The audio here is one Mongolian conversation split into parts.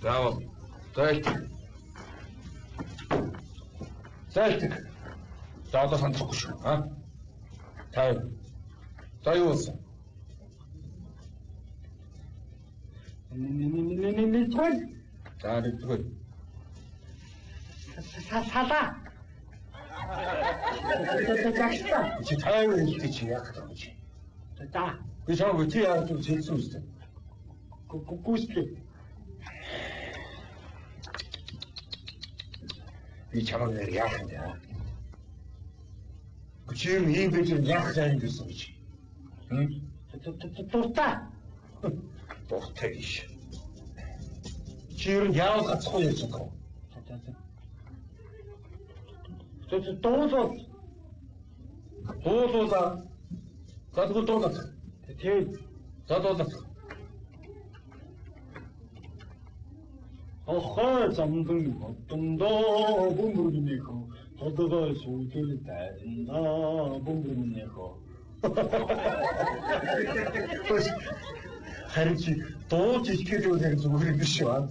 За бол. Зайлтг. Зайлтг. За одоо санахгүй шүү. Тав. За юу болсон? Нэгдүгээр. За нэгдүгээр. Салаа. Загштай. Чи тайван хэлдэг чи яах вэ чи? За. Би чамд чи яаж ч хэлсэн үстэй. Гүйцэтгэв. Би чамд яах юм бэ? Чи ийм байж яах зайн гэсэн чи? Дуртай. Дуртай гэж. Чи юу яавал гацхгүй ярьж байгаа юм? Дуулал. Дуулуулаа. Задгүй дуулах. Тийм. Задуулах. Охой замдан бодондоо бөмбөрнийхөө тодорхой сүйтэл тайрнаа бөмбөрнийхөө. Харин чи дуулж итгэж үзэх зүгээр юм биш үү?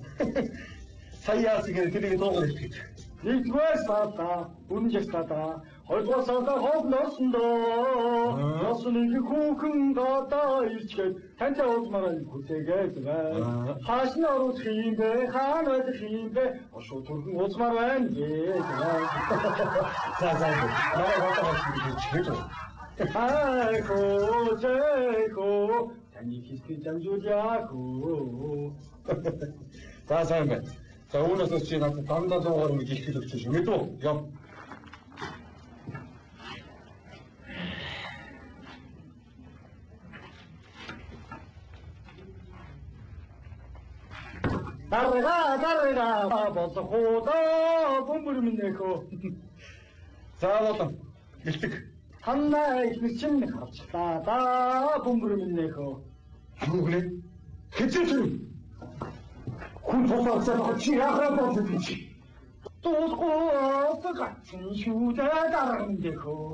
Сая яасыг тэрийг дуугаар итгэж. Нэгдүгээр саатаа, үнэн саатаа, хоёрдугаар саатаа хов ноосондоо. Ноосны хүүхэн гадаа ирчгээд тантай уулзмаар хүсээгээд байна. Хааш нь оруулах юм бэ? Хаана байх юм бэ? Ошуу түрхэн уулзмаар байна гэж. За. Намайг бодож хэлж үү? Айхоо, таны хэлхий замжуулъяах уу. За сайн байна. За үүнээс чи надад дандаа дуугаар ингэж хэлэх өгч шүү. Мэдв үү? Яв. Дарга болохоо бөмбөр минийхөө. За болон гэлдэг. Ханаа их чинь харчлаа бөмбөр минийхөө. Юу гэнэ? Хэцүү чинь. Хүн тусаацаа чи яхаа болсон чи? Тусгоо гацэн шүүдэ дарамдэхөө.